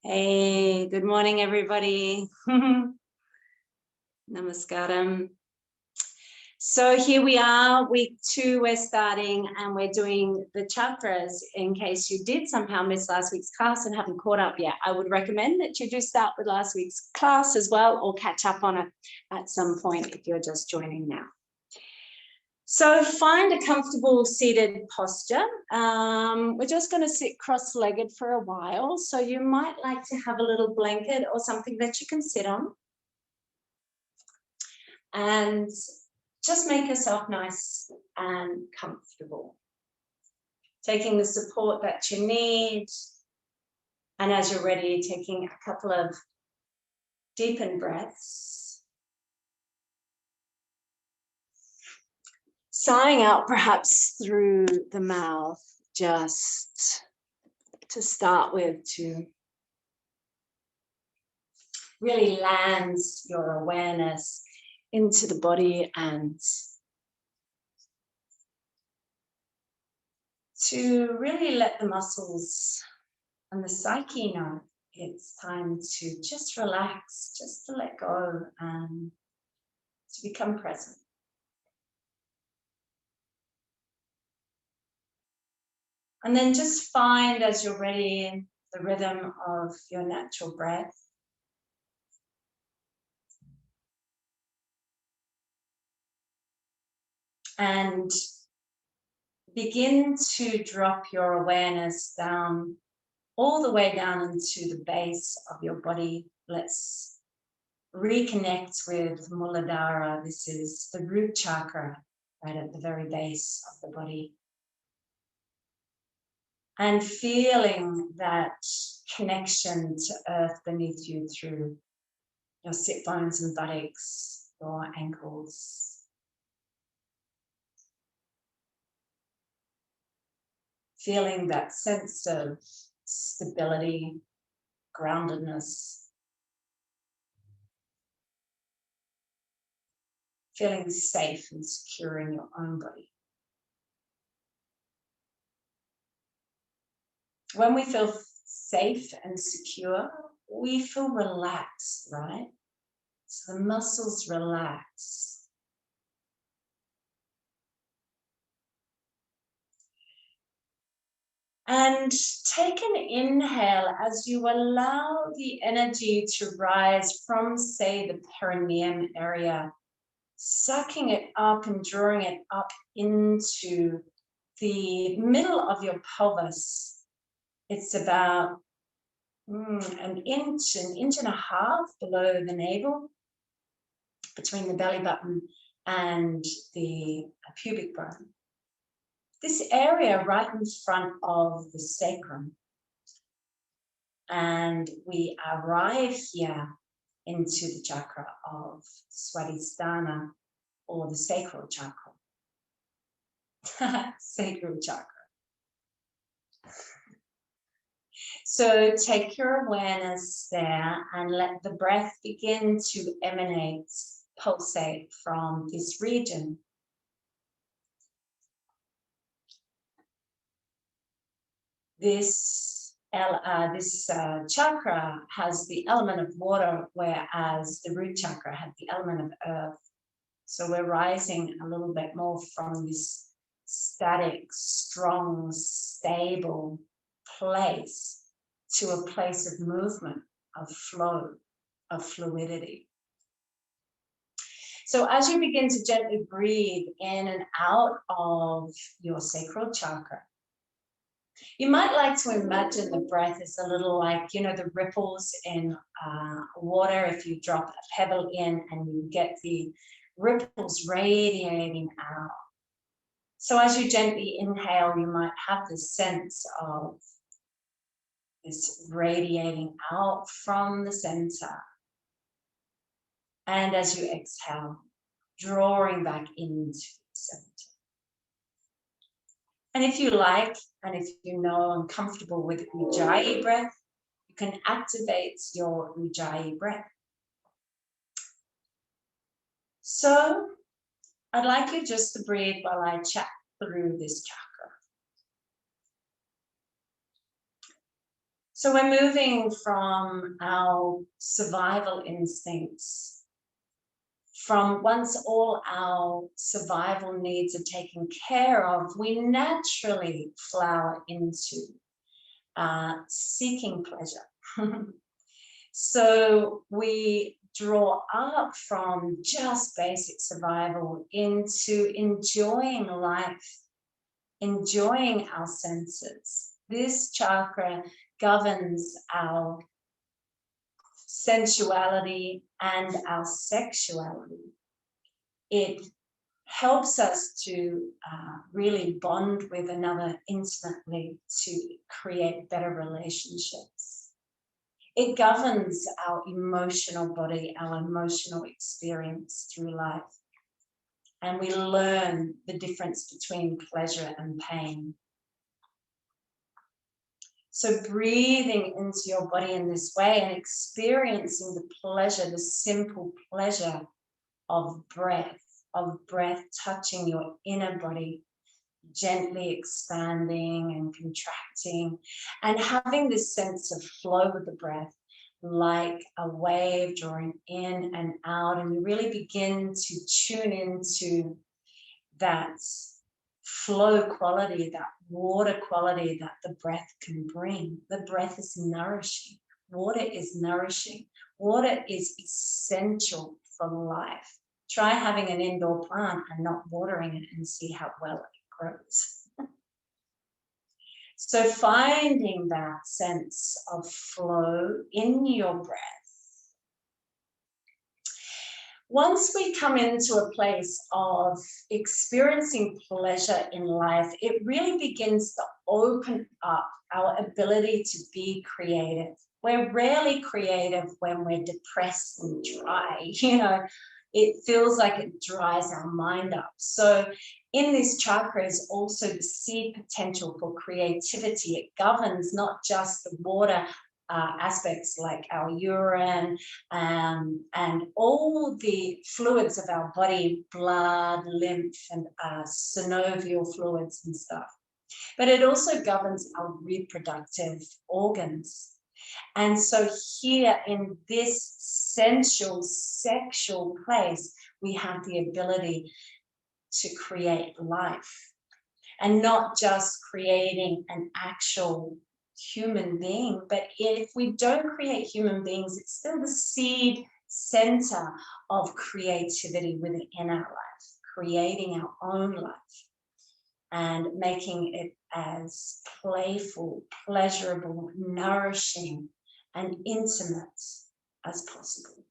Hey, good morning, everybody. Namaskaram. So here we are, week 2, we're starting and we're doing the chakras. In case you did somehow miss last week's class and haven't caught up yet, I would recommend that you do start with last week's class as well, or catch up on it at some point if you're just joining now. So find a comfortable seated posture. We're just going to sit cross-legged for a while. So you might like to have a little blanket or something that you can sit on. And just make yourself nice and comfortable. Taking the support that you need. And as you're ready, taking a couple of deepened breaths. Sighing out perhaps through the mouth, just to start with, to really land your awareness into the body and to really let the muscles and the psyche know it's time to just relax, just to let go and to become present. And then just find, as you're ready, the rhythm of your natural breath. And begin to drop your awareness down, all the way down into the base of your body. Let's reconnect with Muladhara. This is the root chakra, right at the very base of the body. And feeling that connection to earth beneath you through your sit bones and buttocks, your ankles. Feeling that sense of stability, groundedness. Feeling safe and secure in your own body. When we feel safe and secure, we feel relaxed, right? So the muscles relax. And take an inhale as you allow the energy to rise from, say, the perineum area, sucking it up and drawing it up into the middle of your pelvis. It's about an inch and a half below the navel, between the belly button and the pubic bone. This area right in front of the sacrum. And we arrive here into the chakra of Swadhisthana, or the Sacral Chakra. Sacral Chakra. So take your awareness there and let the breath begin to emanate, pulsate from this region. This chakra has the element of water, whereas the root chakra had the element of earth. So we're rising a little bit more from this static, strong, stable place to a place of movement, of flow, of fluidity. So as you begin to gently breathe in and out of your sacral chakra, you might like to imagine the breath is a little like, the ripples in water. If you drop a pebble in and you get the ripples radiating out. So as you gently inhale, you might have this sense of this radiating out from the center. And as you exhale, drawing back into the center. And if you like, and if you know and comfortable with Ujjayi breath, you can activate your Ujjayi breath. So I'd like you just to breathe while I chat through this chakra. So we're moving from our survival instincts, from once all our survival needs are taken care of, we naturally flower into seeking pleasure. So we draw up from just basic survival into enjoying life, enjoying our senses. This chakra governs our sensuality and our sexuality. It helps us to really bond with another intimately to create better relationships. It governs our emotional body, our emotional experience through life. And we learn the difference between pleasure and pain. So breathing into your body in this way and experiencing the pleasure, the simple pleasure of breath touching your inner body, gently expanding and contracting, and having this sense of flow with the breath, like a wave drawing in and out, and you really begin to tune into that flow quality, that water quality that the breath can bring. The breath is nourishing. Water is nourishing. Water is essential for life. Try having an indoor plant and not watering it and see how well it grows. So finding that sense of flow in your breath. Once we come into a place of experiencing pleasure in life, it really begins to open up our ability to be creative. We're rarely creative when we're depressed and dry, it feels like it dries our mind up. So in this chakra is also the seed potential for creativity. It governs not just the water aspects like our urine and all the fluids of our body, blood, lymph, and synovial fluids and stuff. But it also governs our reproductive organs. And so here in this sensual, sexual place, we have the ability to create life. And not just creating an actual human being, but if we don't create human beings, it's still the seed center of creativity within our life, creating our own life and making it as playful, pleasurable, nourishing, and intimate as possible.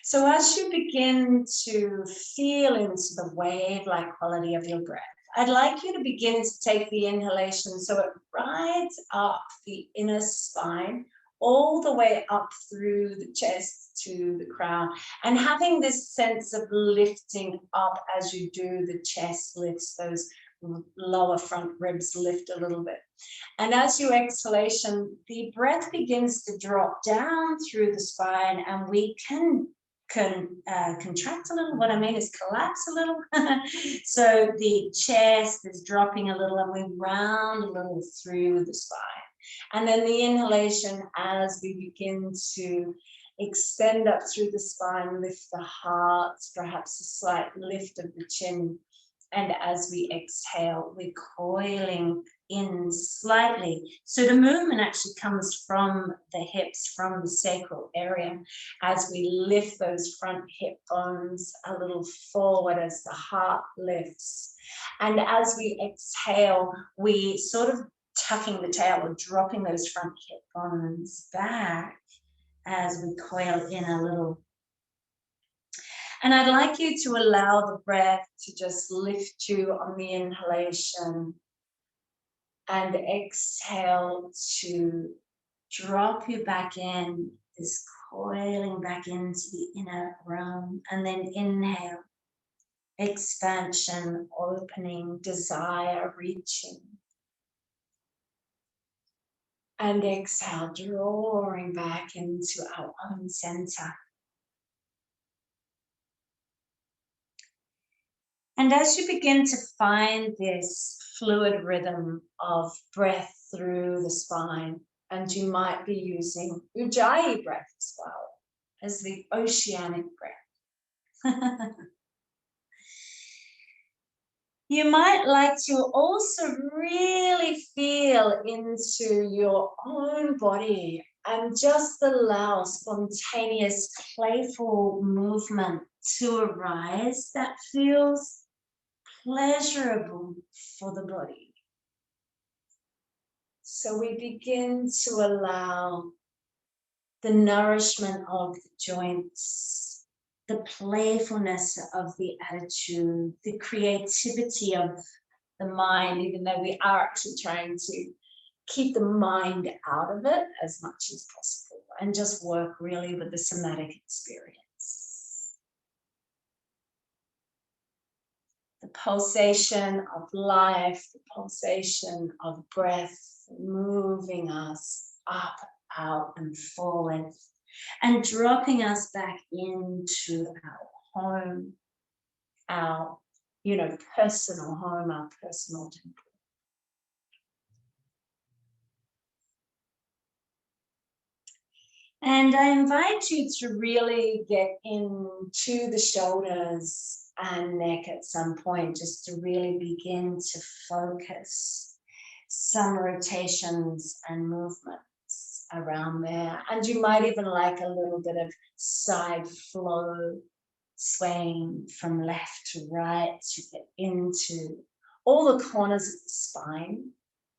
So as you begin to feel into the wave-like quality of your breath, I'd like you to begin to take the inhalation so it rides up the inner spine, all the way up through the chest to the crown, and having this sense of lifting up as you do. The chest lifts, those lower front ribs lift a little bit. And as you exhalation, the breath begins to drop down through the spine, and we can contract a little. What I mean is collapse a little. So the chest is dropping a little and we round a little through the spine. And then the inhalation, as we begin to extend up through the spine, lift the heart, perhaps a slight lift of the chin. And as we exhale, we're coiling in slightly. So the movement actually comes from the hips, from the sacral area, as we lift those front hip bones a little forward as the heart lifts. And as we exhale, we sort of tucking the tail or dropping those front hip bones back as we coil in a little. And I'd like you to allow the breath to just lift you on the inhalation and exhale to drop you back in, this coiling back into the inner realm. And then inhale, expansion, opening, desire, reaching. And exhale, drawing back into our own center. And as you begin to find this fluid rhythm of breath through the spine. And you might be using Ujjayi breath as well as the oceanic breath. You might like to also really feel into your own body and just allow spontaneous, playful movement to arise that feels pleasurable for the body. So we begin to allow the nourishment of the joints, the playfulness of the attitude, the creativity of the mind, even though we are actually trying to keep the mind out of it as much as possible and just work really with the somatic experience. The pulsation of life, the pulsation of breath, moving us up, out, and forward, and dropping us back into our home, our, personal home, our personal temple. And I invite you to really get into the shoulders and neck at some point, just to really begin to focus some rotations and movements around there. And you might even like a little bit of side flow, swaying from left to right to get into all the corners of the spine.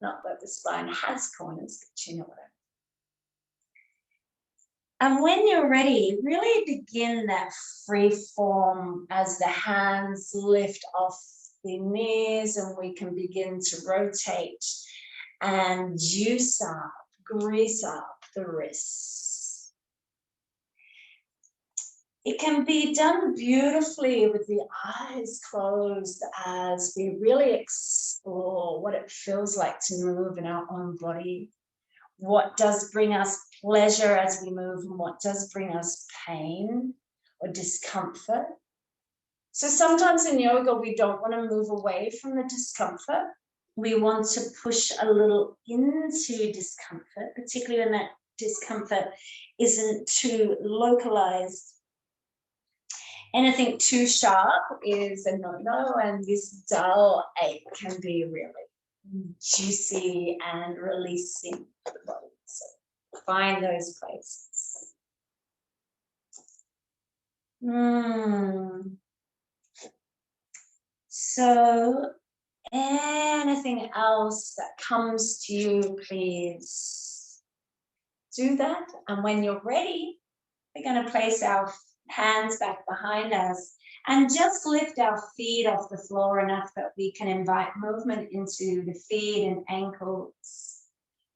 Not that the spine has corners, but you know what I mean. And when you're ready, really begin that free form as the hands lift off the knees and we can begin to rotate and juice up, grease up the wrists. It can be done beautifully with the eyes closed as we really explore what it feels like to move in our own body. What does bring us pleasure as we move and what does bring us pain or discomfort. So sometimes in yoga, we don't want to move away from the discomfort. We want to push a little into discomfort, particularly when that discomfort isn't too localized. Anything too sharp is a no-no, and this dull ache can be really juicy and releasing for the body. So find those places. So anything else that comes to you, please do that. And when you're ready, we're going to place our hands back behind us and just lift our feet off the floor enough that we can invite movement into the feet and ankles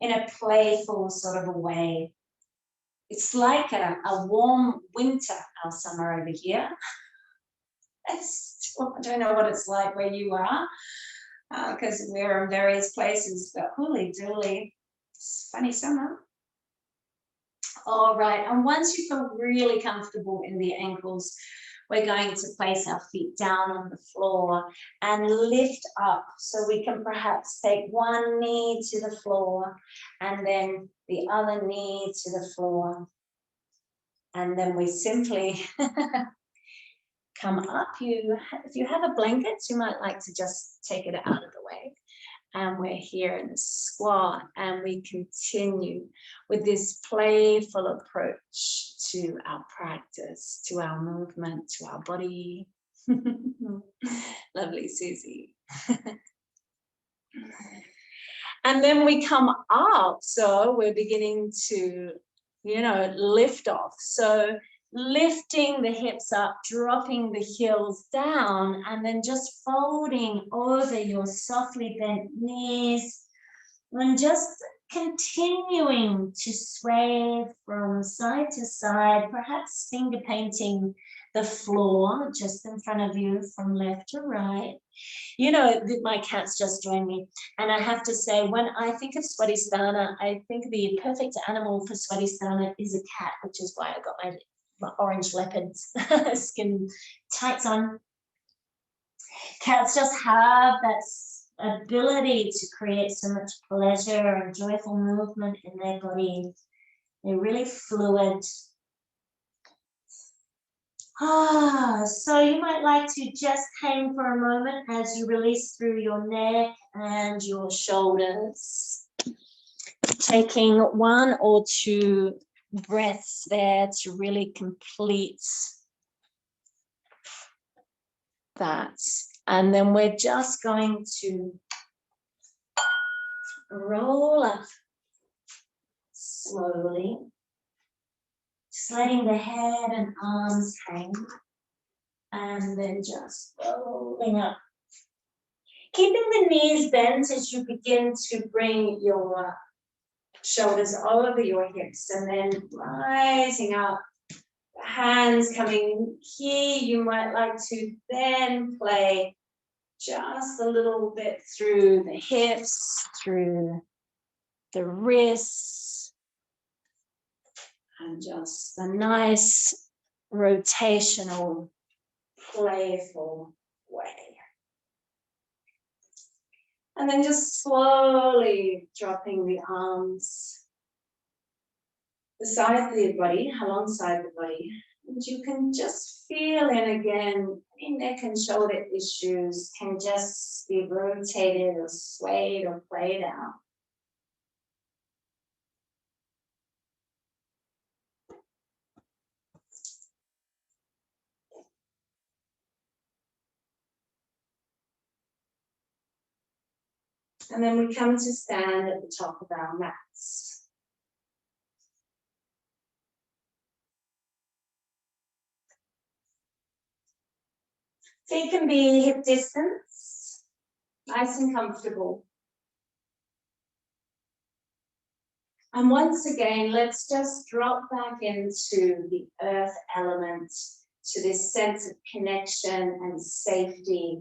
in a playful sort of a way. It's like a warm winter, our summer over here. I don't know what it's like where you are, because we're in various places, but holy dooly, it's funny summer. All right, and once you feel really comfortable in the ankles, we're going to place our feet down on the floor and lift up. So we can perhaps take one knee to the floor and then the other knee to the floor. And then we simply come up. If you have a blanket, you might like to just take it out of the way. And we're here in the squat, and we continue with this playful approach to our practice, to our movement, to our body. Lovely, Susie. And then we come up, so we're beginning to, lift off. So lifting the hips up, dropping the heels down, and then just folding over your softly bent knees and just continuing to sway from side to side, perhaps finger painting the floor just in front of you from left to right. My cat's just joined me, and I have to say, when I think of Swadhisthana, I think the perfect animal for Swadhisthana is a cat, which is why I got my orange leopard skin tights on. Cats just have that ability to create so much pleasure and joyful movement in their body. They're really fluid. So you might like to just hang for a moment as you release through your neck and your shoulders. Taking 1 or 2 breaths there to really complete that. And then we're just going to roll up slowly, just letting the head and arms hang, and then just rolling up. Keeping the knees bent as you begin to bring your shoulders over your hips, and then rising up, hands coming here. You might like to then play just a little bit through the hips, through the wrists, and just a nice rotational, playful way. And then just slowly dropping the arms beside the body, alongside the body. And you can just feel in again, any neck and shoulder issues can just be rotated or swayed or played out. And then we come to stand at the top of our mats. Feet can be hip distance, nice and comfortable. And once again, let's just drop back into the earth element, to this sense of connection and safety.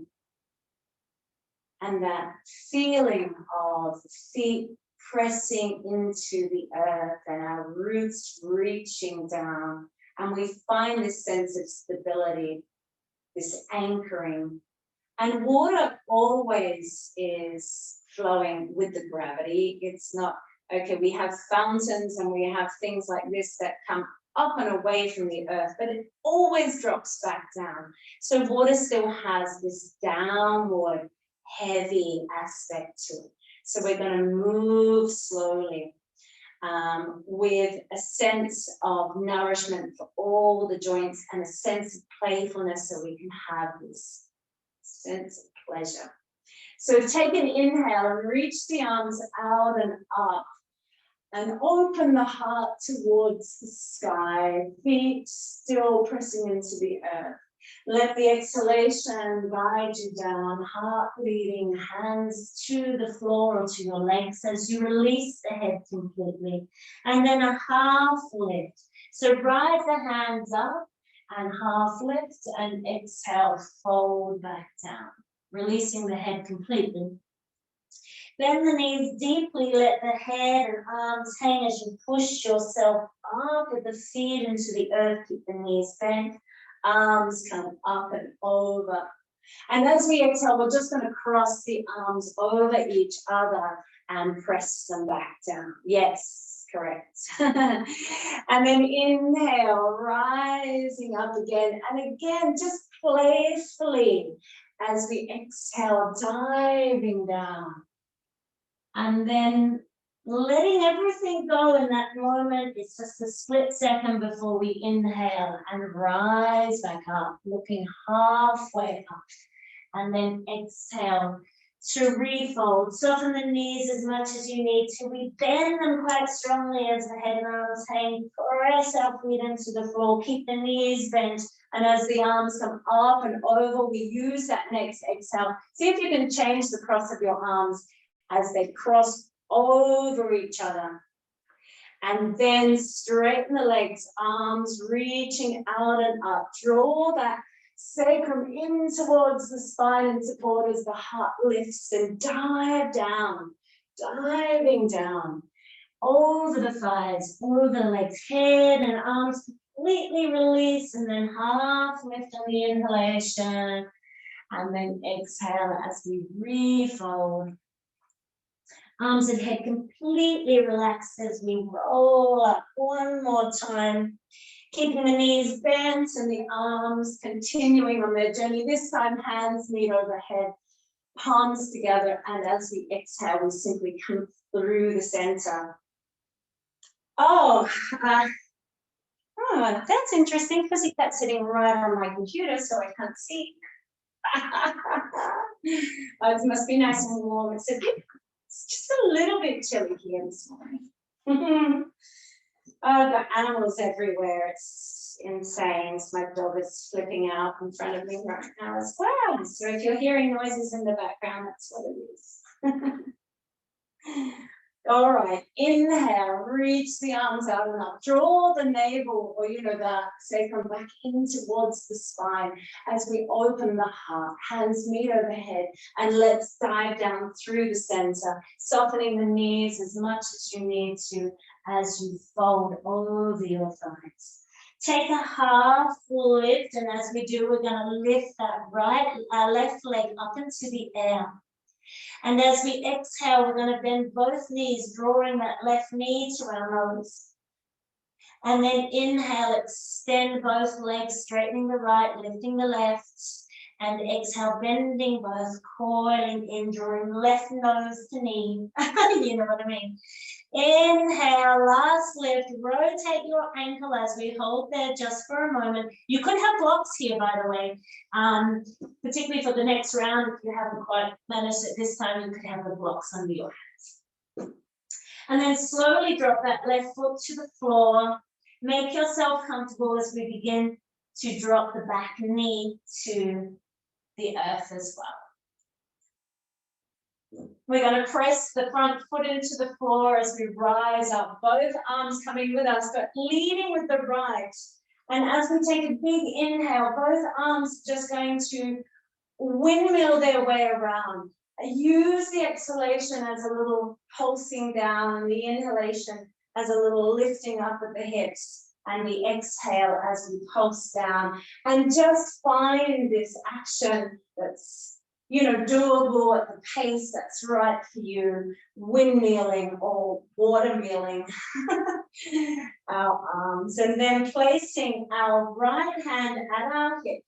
And that feeling of the feet pressing into the earth and our roots reaching down. And we find this sense of stability, this anchoring. And water always is flowing with the gravity. It's not, okay, we have fountains and we have things like this that come up and away from the earth, but it always drops back down. So water still has this downward, heavy aspect to it. So we're going to move slowly with a sense of nourishment for all the joints and a sense of playfulness, so we can have this sense of pleasure. So take an inhale and reach the arms out and up, and open the heart towards the sky, feet still pressing into the earth. Let the exhalation guide you down, heart bleeding, hands to the floor or to your legs as you release the head completely. And then a half lift. So rise the hands up and half lift, and exhale, fold back down, releasing the head completely. Bend the knees deeply, let the head and arms hang as you push yourself up with the feet into the earth. Keep the knees bent, arms come up and over. And as we exhale, we're just going to cross the arms over each other and press them back down. Yes, correct. And then inhale, rising up again. And again, just playfully, as we exhale, diving down. And then letting everything go in that moment. It's just a split second before we inhale and rise back up, looking halfway up. And then exhale to refold. Soften the knees as much as you need to. We bend them quite strongly as the head and arms hang. Press our feet into the floor. Keep the knees bent. And as the arms come up and over, we use that next exhale. See if you can change the cross of your arms as they cross over each other. And then straighten the legs, arms reaching out and up. Draw that sacrum in towards the spine and support as the heart lifts, and dive down, diving down over the thighs, over the legs, head and arms completely release, and then half lift on the inhalation And then exhale as we refold. Arms and head completely relaxed as we roll up one more time. Keeping the knees bent and the arms continuing on their journey. This time, hands meet overhead, palms together. And as we exhale, we simply come through the center. That's interesting because he kept sitting right on my computer, so I can't see. It must be nice and warm. It's just a little bit chilly here this morning. I've got animals everywhere. It's insane. My dog is flipping out in front of me right now as well. So if you're hearing noises in the background, that's what it is. All right, inhale, reach the arms out and up. Draw the navel or, the sacrum back in towards the spine as we open the heart. Hands meet overhead and let's dive down through the center, softening the knees as much as you need to as you fold over your thighs. Take a half lift, and as we do, we're going to lift that left leg up into the air. And as we exhale, we're going to bend both knees, drawing that left knee to our nose. And then inhale, extend both legs, straightening the right, lifting the left. And exhale, bending both, coiling in, drawing left nose to knee. You know what I mean? Inhale, last lift, rotate your ankle as we hold there just for a moment. You could have blocks here, by the way, particularly for the next round. If you haven't quite managed it this time, you could have the blocks under your hands. And then slowly drop that left foot to the floor. Make yourself comfortable as we begin to drop the back knee to the earth as well. We're going to press the front foot into the floor as we rise up, both arms coming with us, but leading with the right. And as we take a big inhale, both arms just going to windmill their way around. Use the exhalation as a little pulsing down and the inhalation as a little lifting up at the hips, and the exhale as we pulse down. And just find this action that's doable at the pace that's right for you, windmilling or watermilling our arms. And then placing our right hand at our hip.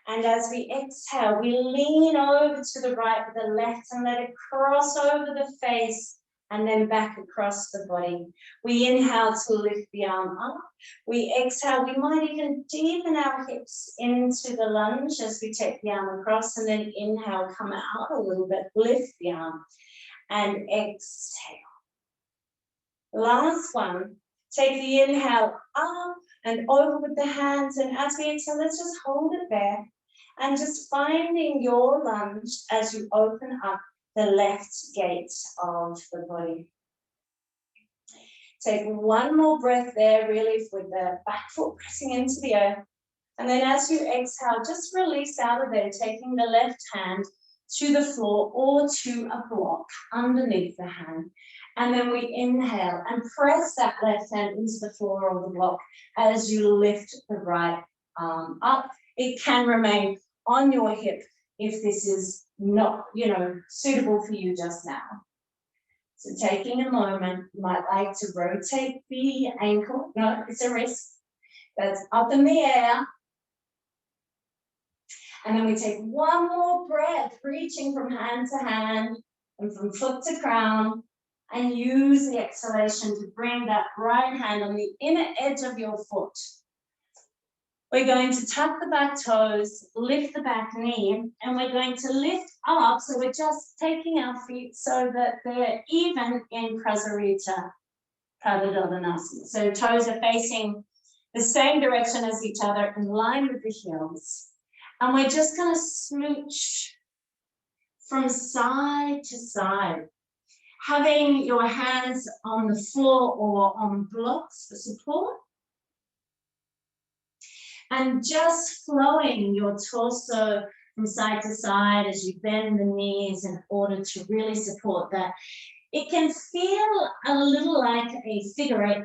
And as we exhale, we lean over to the right with the left and let it cross over the face and then back across the body. We inhale to lift the arm up. We exhale, we might even deepen our hips into the lunge as we take the arm across, and then inhale, come out a little bit, lift the arm and exhale. Last one, take the inhale up and over with the hands, and as we exhale, let's just hold it there and just finding your lunge as you open up the left gate of the body. Take one more breath there, really, with the back foot pressing into the earth. And then as you exhale, just release out of there, taking the left hand to the floor or to a block underneath the hand. And then we inhale and press that left hand into the floor or the block as you lift the right arm up. It can remain on your hip if this is not, suitable for you just now. So taking a moment, you might like to rotate the ankle. No, it's a wrist. That's up in the air. And then we take one more breath, reaching from hand to hand and from foot to crown, and use the exhalation to bring that right hand on the inner edge of your foot. We're going to tuck the back toes, lift the back knee, and we're going to lift up. So we're just taking our feet so that they're even in Prasarita Padadodhanasana. So toes are facing the same direction as each other, in line with the heels. And we're just going to smooch from side to side, having your hands on the floor or on blocks for support. And just flowing your torso from side to side as you bend the knees in order to really support that. It can feel a little like a figure eight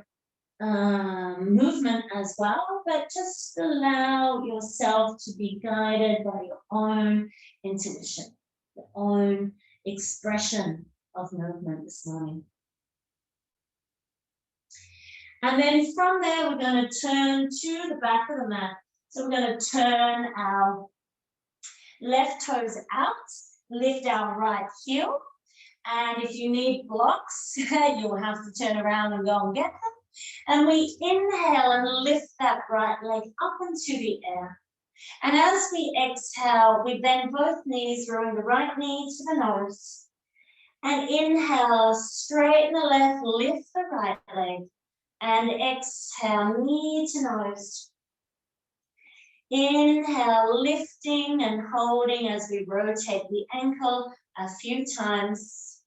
movement as well, but just allow yourself to be guided by your own intuition, your own expression of movement this morning. And then from there, we're going to turn to the back of the mat. So we're going to turn our left toes out, lift our right heel. And if you need blocks, you'll have to turn around and go and get them. And we inhale and lift that right leg up into the air. And as we exhale, we bend both knees, drawing the right knee to the nose. And inhale, straighten the left, lift the right leg. And exhale, knee to nose. Inhale, lifting and holding as we rotate the ankle a few times.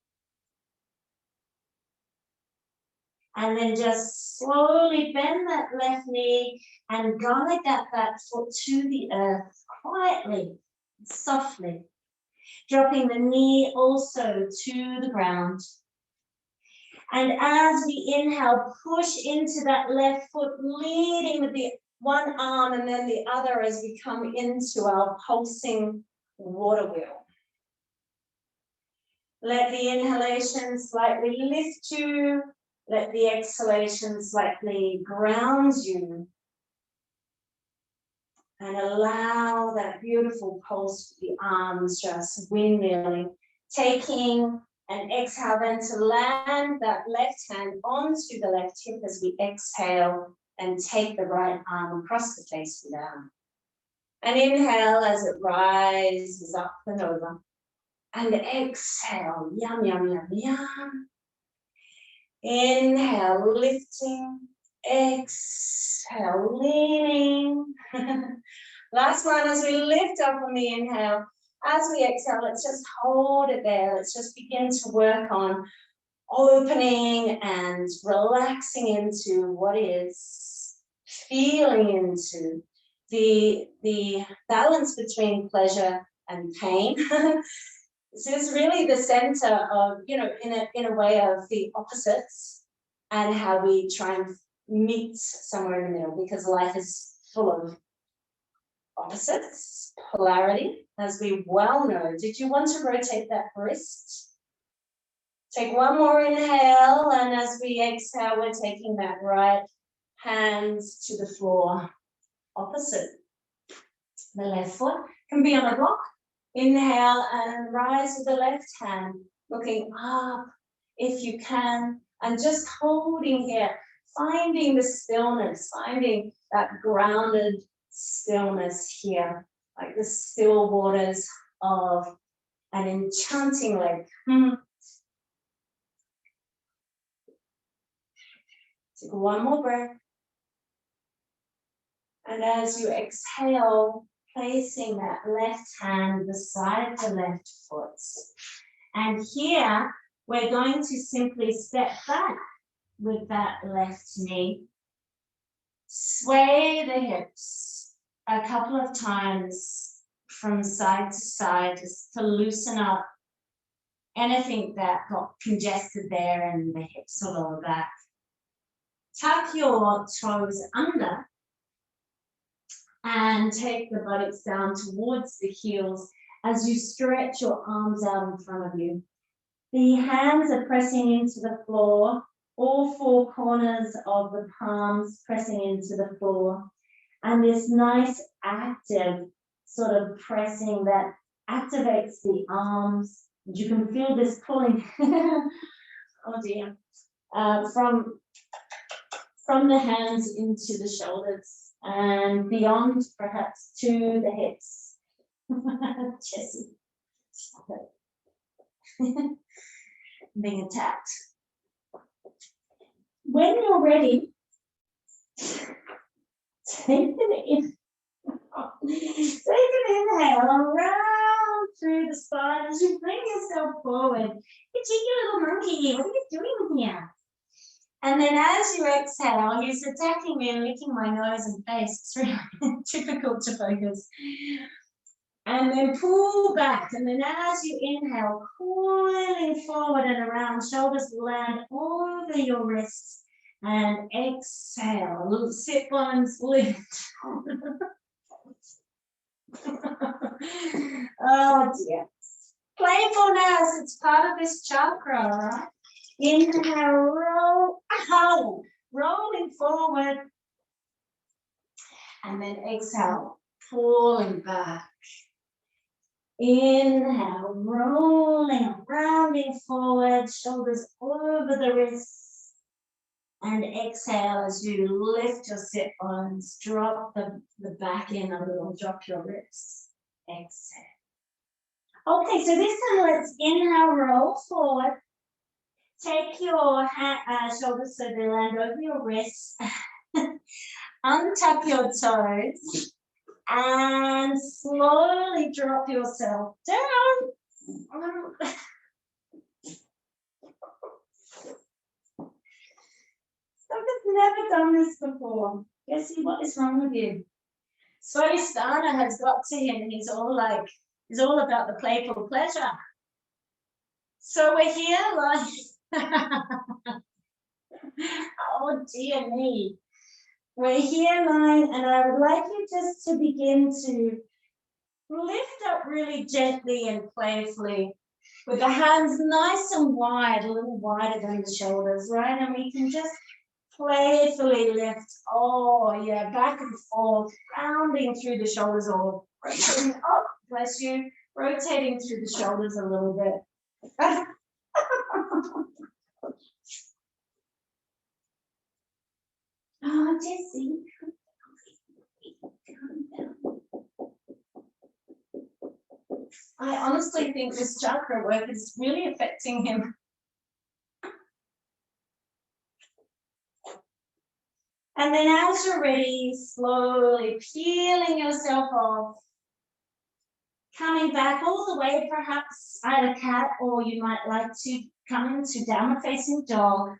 And then just slowly bend that left knee and guide that back foot to the earth quietly, softly. Dropping the knee also to the ground. And as we inhale, push into that left foot, leading with the one arm and then the other as we come into our pulsing water wheel. Let the inhalation slightly lift you. Let the exhalation slightly ground you. And allow that beautiful pulse with the arms just windmilling. Taking an exhale then to land that left hand onto the left hip as we exhale and take the right arm across the face and down. And inhale as it rises up and over. And exhale, yum, yum, yum, yum. Inhale, lifting. Exhale, leaning. Last one as we lift up on the inhale. As we exhale, let's just hold it there. Let's just begin to work on opening and relaxing into what is, feeling into the balance between pleasure and pain. This is really the center of, in a way of the opposites and how we try and meet somewhere in the middle, because life is full of opposites, polarity, as we well know. Did you want to rotate that wrist? Take one more inhale, and as we exhale, we're taking that right hand to the floor, opposite. The left foot can be on a block. Inhale and rise with the left hand, looking up if you can, and just holding here, finding the stillness, finding that grounded stillness here, like the still waters of an enchanting lake. Take one more breath. And as you exhale, placing that left hand beside the left foot. And here, we're going to simply step back with that left knee. Sway the hips a couple of times from side to side, just to loosen up anything that got congested there in the hips or lower back. Tuck your toes under and take the buttocks down towards the heels as you stretch your arms out in front of you. The hands are pressing into the floor, all four corners of the palms pressing into the floor. And this nice active sort of pressing that activates the arms. You can feel this pulling, oh dear, from the hands into the shoulders. And beyond, perhaps, to the hips. Jessie, stop it. Being attacked. When you're ready, take an inhale around through the spine as you bring yourself forward. You cheeky little monkey, what are you doing here? And then as you exhale, he's attacking me and licking my nose and face. It's really difficult to focus. And then pull back. And then as you inhale, coiling forward and around, shoulders land over your wrists. And exhale, sit bones lift. Oh dear. Playfulness, it's part of this chakra, right? Inhale, roll, rolling forward. And then exhale, pulling back. Inhale, rolling, rounding forward, shoulders over the wrists. And exhale as you lift your sit bones, drop the back in a little, drop your ribs. Exhale. Okay, so this time let's inhale, roll forward. Take your shoulders so they land over your wrists. Untap your toes and slowly drop yourself down. I've never done this before. Guess what is wrong with you? Svadhishthana has got to him. He's all about the playful pleasure. So we're here like, oh dear me. We're here lying, and I would like you just to begin to lift up really gently and playfully with the hands nice and wide, a little wider than the shoulders, right? And we can just playfully lift, oh yeah, back and forth, rounding through the shoulders or rotating, oh, bless you, rotating through the shoulders a little bit. Oh, Jessie. I honestly think this chakra work is really affecting him. And then as you're ready, slowly peeling yourself off, coming back all the way, perhaps either cat, or you might like to come into downward facing dog.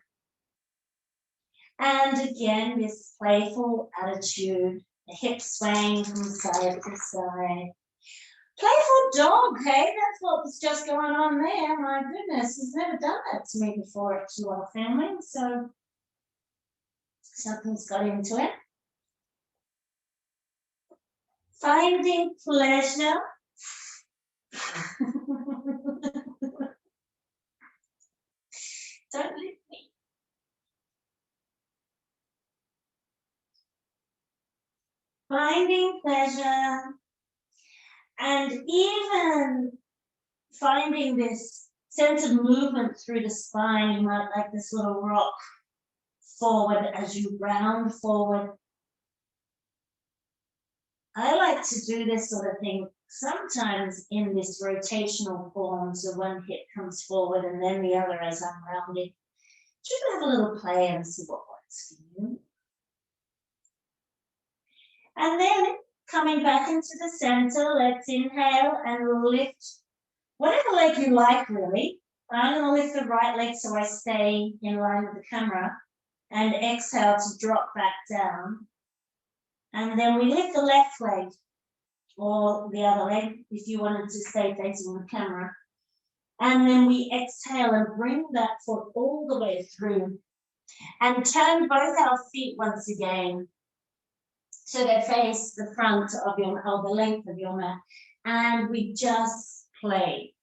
And again, this playful attitude, the hips swaying from side to side. Playful dog, hey? That's what's just going on there. My goodness, he's never done that to me before, to our family. So something's got into it. Finding pleasure. Don't leave me. Finding pleasure. And even finding this sense of movement through the spine, you might like this little rock forward as you round forward. I like to do this sort of thing sometimes in this rotational form, so one hip comes forward and then the other as I'm rounding. You can have a little play and see what works for you. And then coming back into the center, let's inhale and lift whatever leg you like, really. I'm going to lift the right leg so I stay in line with the camera, and exhale to drop back down. And then we lift the left leg or the other leg if you wanted to stay facing the camera. And then we exhale and bring that foot all the way through and turn both our feet once again so they face the front of your, or the length of your mat. And we just play,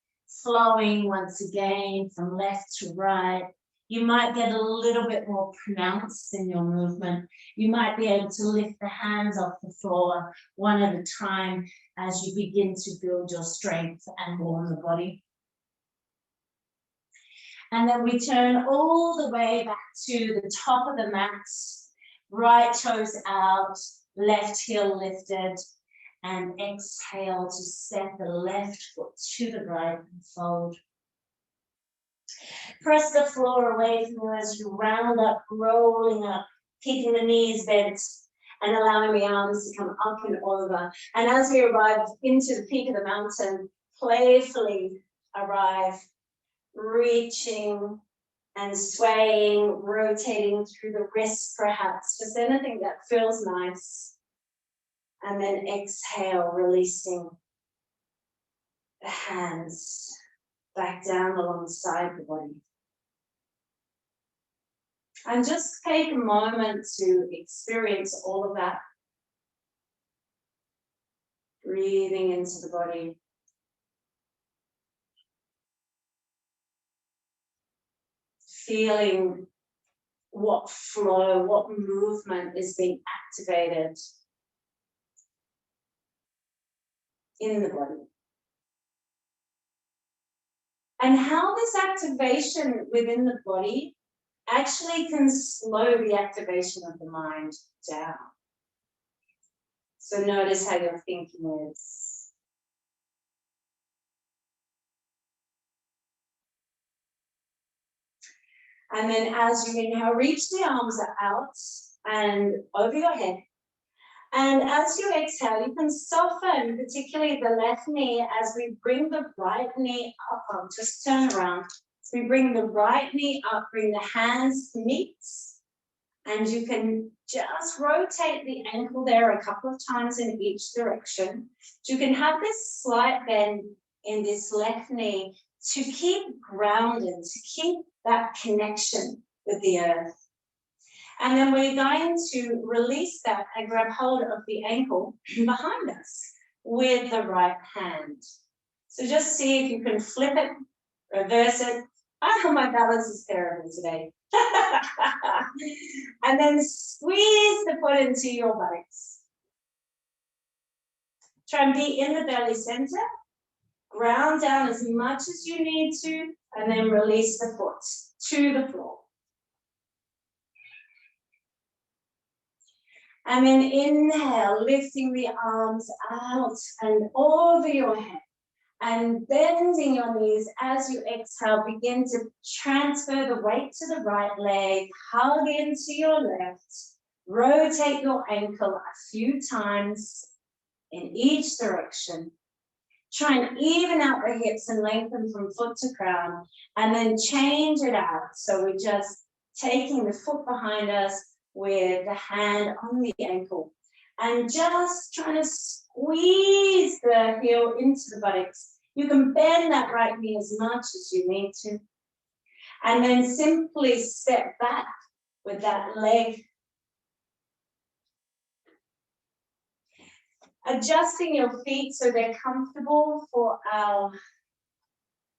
flowing once again from left to right. You might get a little bit more pronounced in your movement. You might be able to lift the hands off the floor one at a time as you begin to build your strength and warm the body. And then we turn all the way back to the top of the mat, right toes out, left heel lifted, and exhale to set the left foot to the right and fold. Press the floor away from you as you round up, rolling up, keeping the knees bent and allowing the arms to come up and over. And as we arrive into the peak of the mountain, playfully arrive, reaching and swaying, rotating through the wrists perhaps, just anything that feels nice. And then exhale, releasing the hands back down alongside the body. And just take a moment to experience all of that. Breathing into the body. Feeling what flow, what movement is being activated in the body. And how this activation within the body actually can slow the activation of the mind down. So notice how your thinking is. And then as you inhale, reach the arms out and over your head. And as you exhale, you can soften, particularly the left knee, as we bring the right knee up. I'll just turn around. So we bring the right knee up, bring the hands to meet. And you can just rotate the ankle there a couple of times in each direction. You can have this slight bend in this left knee to keep grounded, to keep that connection with the earth. And then we're going to release that and grab hold of the ankle behind us with the right hand. So just see if you can flip it, reverse it. Oh, my balance is terrible today. And then squeeze the foot into your buttocks. Try and be in the belly center. Ground down as much as you need to, and then release the foot to the floor. And then inhale, lifting the arms out and over your head. And bending your knees as you exhale, begin to transfer the weight to the right leg, hug into your left, rotate your ankle a few times in each direction. Try and even out the hips and lengthen from foot to crown, and then change it out. So we're just taking the foot behind us with the hand on the ankle and just trying to squeeze the heel into the buttocks. You can bend that right knee as much as you need to. And then simply step back with that leg. Adjusting your feet so they're comfortable for our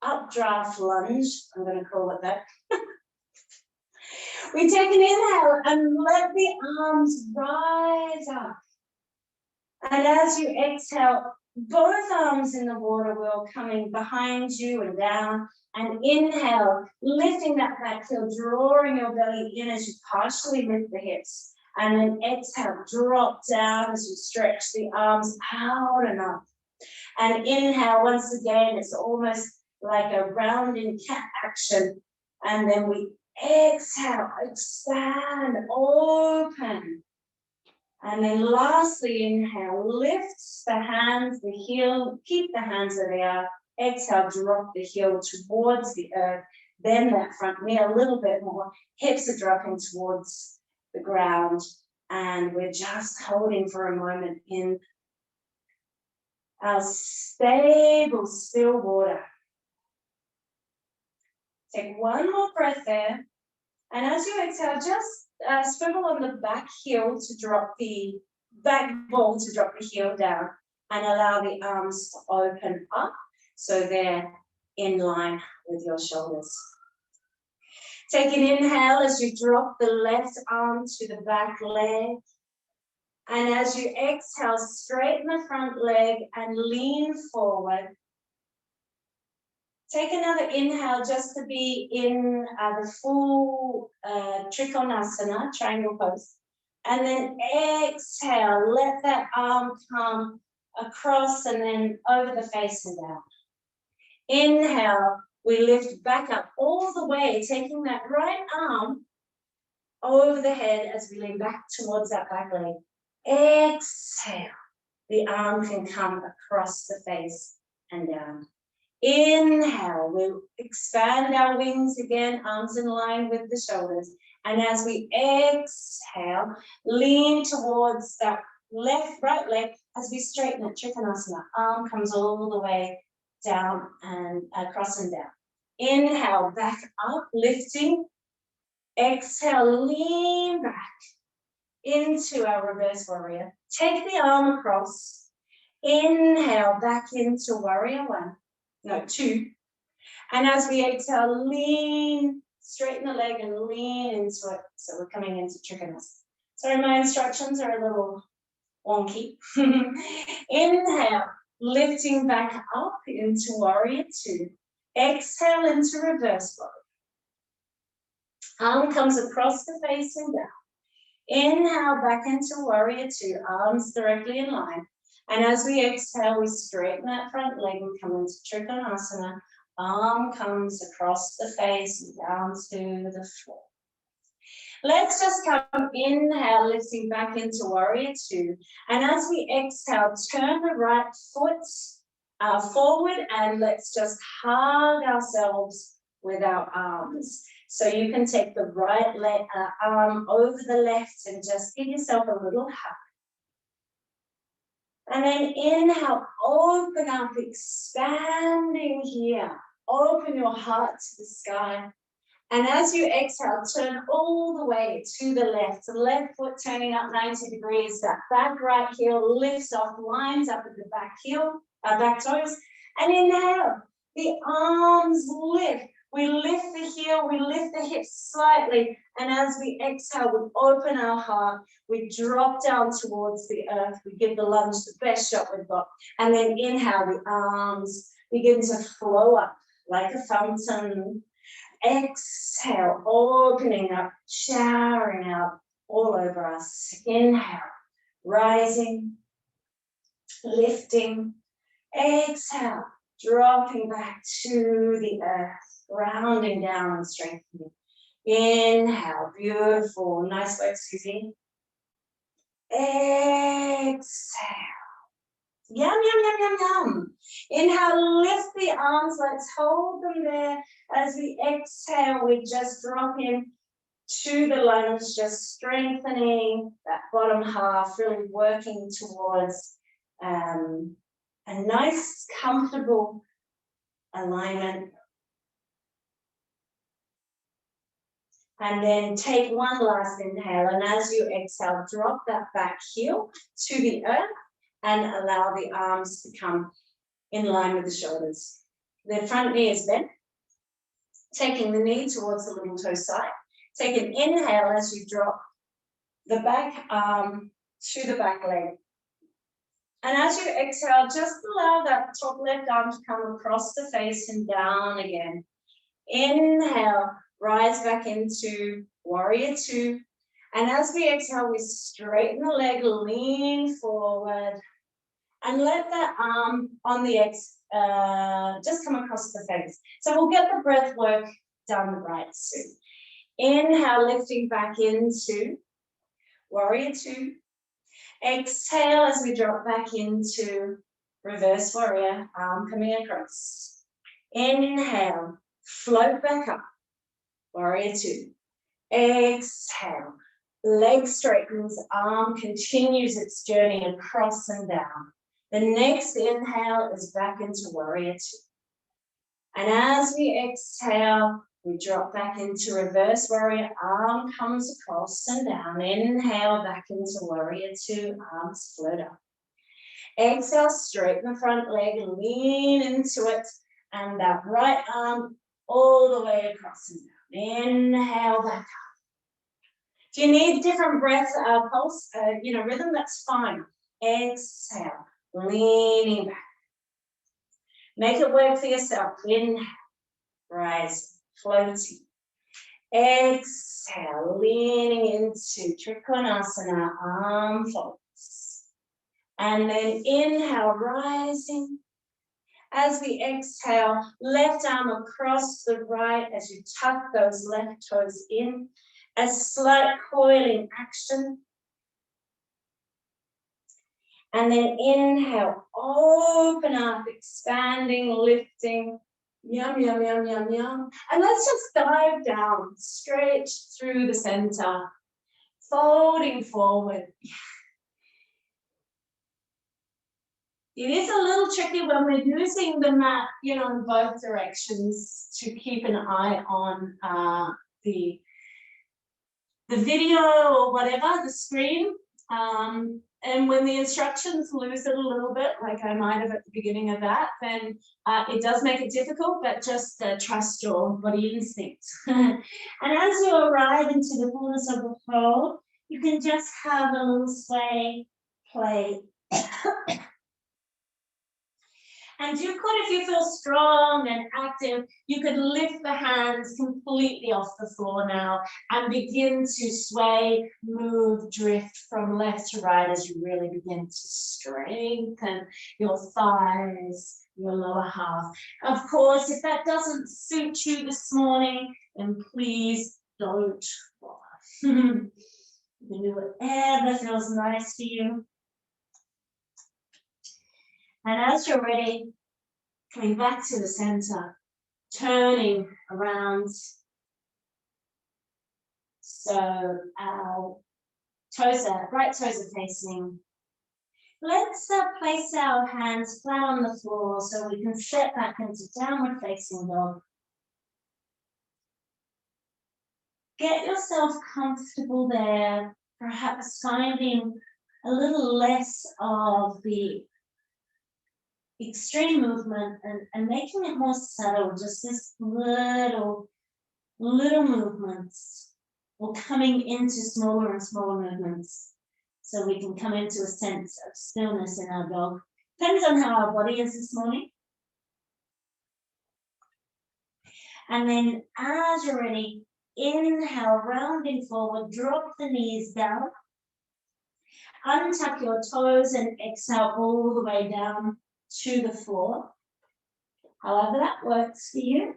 Updraft Lunge, I'm going to call it that. We take an inhale and let the arms rise up. And as you exhale, both arms in the water will coming behind you and down. And inhale, lifting that back heel, drawing your belly in as you partially lift the hips. And then exhale, drop down as you stretch the arms out and up. And inhale, once again, it's almost like a rounding cat action. And then we exhale, expand, open. And then lastly, inhale, lift the hands, the heel, keep the hands where they are. Exhale, drop the heel towards the earth. Bend that front knee a little bit more. Hips are dropping towards the ground. And we're just holding for a moment in our stable, still water. Take one more breath there. And as you exhale, just swivel on the back heel to drop the back ball to drop the heel down and allow the arms to open up so they're in line with your shoulders. Take an inhale as you drop the left arm to the back leg. And as you exhale, straighten the front leg and lean forward. Take another inhale just to be in the full Trikonasana, triangle pose. And then exhale, let that arm come across and then over the face and down. Inhale, we lift back up all the way, taking that right arm over the head as we lean back towards that back leg. Exhale, the arm can come across the face and down. Inhale, we'll expand our wings again, arms in line with the shoulders. And as we exhale, lean towards that right leg as we straighten it, Trikonasana. Arm comes all the way down and across and down. Inhale, back up, lifting. Exhale, lean back into our reverse warrior. Take the arm across. Inhale back into warrior two. And as we exhale, lean, straighten the leg and lean into it. So we're coming into Trikonasana. Sorry, my instructions are a little wonky. Inhale, lifting back up into warrior two. Exhale into reverse warrior. Arm comes across the face and down. Inhale back into warrior two, arms directly in line. And as we exhale, we straighten that front leg and come into Trikonasana. Arm comes across the face and down to the floor. Let's just come, inhale, lifting back into warrior two. And as we exhale, turn the right foot forward and let's just hug ourselves with our arms. So you can take the right arm over the left and just give yourself a little hug. And then inhale, open up, expanding here. Open your heart to the sky. And as you exhale, turn all the way to the left foot turning up 90 degrees. That back right heel lifts off, lines up at the back heel, back toes. And inhale, the arms lift. We lift the heel, we lift the hips slightly. And as we exhale, we open our heart. We drop down towards the earth. We give the lunge the best shot we've got. And then inhale, the arms begin to flow up like a fountain. Exhale, opening up, showering out all over us. Inhale, rising, lifting. Exhale, dropping back to the earth, grounding down and strengthening. Inhale, beautiful. Nice work, Susie. Exhale. Yum, yum, yum, yum, yum. Inhale, lift the arms. Let's hold them there. As we exhale, we just drop in to the lunge, just strengthening that bottom half, really working towards a nice, comfortable alignment. And then take one last inhale. And as you exhale, drop that back heel to the earth and allow the arms to come in line with the shoulders. The front knee is bent. Taking the knee towards the little toe side. Take an inhale as you drop the back arm to the back leg. And as you exhale, just allow that top left arm to come across the face and down again. Inhale, rise back into warrior two. And as we exhale, we straighten the leg, lean forward. And let that arm on the just come across the face. So we'll get the breath work done right soon. Inhale, lifting back into warrior two. Exhale as we drop back into reverse warrior, arm coming across. Inhale, float back up, warrior two. Exhale, leg straightens, arm continues its journey across and down. The next inhale is back into warrior two. And as we exhale, we drop back into reverse warrior, arm comes across and down. Inhale back into warrior two, arms float up. Exhale, straighten the front leg, lean into it. And that right arm all the way across and down. Inhale back up. If you need different breath pulse, rhythm, that's fine. Exhale, leaning back. Make it work for yourself. Inhale, rise, floating. Exhale, leaning into Trikonasana, arm folds. And then inhale, rising. As we exhale, left arm across the right as you tuck those left toes in. A slight coiling action. And then inhale, open up, expanding, lifting. Yum, yum, yum, yum, yum. And let's just dive down, straight through the center, folding forward. It is a little tricky when we're using the mat, in both directions to keep an eye on the the video or whatever, the screen. And when the instructions lose it a little bit, like I might have at the beginning of that, then it does make it difficult, but just trust your body instinct. And as you arrive into the fullness of the flow, you can just have a little sway, play. And you could, if you feel strong and active, you could lift the hands completely off the floor now and begin to sway, move, drift from left to right as you really begin to strengthen your thighs, your lower half. Of course, if that doesn't suit you this morning, then please don't bother. You can do whatever feels nice for you. And as you're ready, coming back to the center, turning around. So our toes are, right toes are facing. Let's place our hands flat on the floor so we can step back into downward facing dog. Get yourself comfortable there, perhaps finding a little less of the extreme movement and making it more subtle, just this little movements, or coming into smaller and smaller movements, so we can come into a sense of stillness in our dog. Depends on how our body is this morning. And then as you're ready, inhale, rounding forward, drop the knees down, untuck your toes and exhale all the way down to the floor. However that works for you.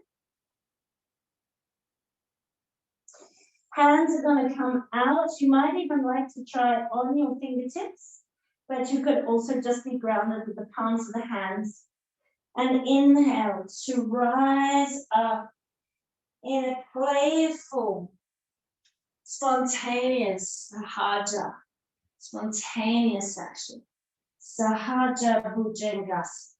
Hands are going to come out. You might even like to try it on your fingertips, but you could also just be grounded with the palms of the hands. And inhale to rise up in a playful, spontaneous sahaja, spontaneous action. Sahaja Bhujangasana.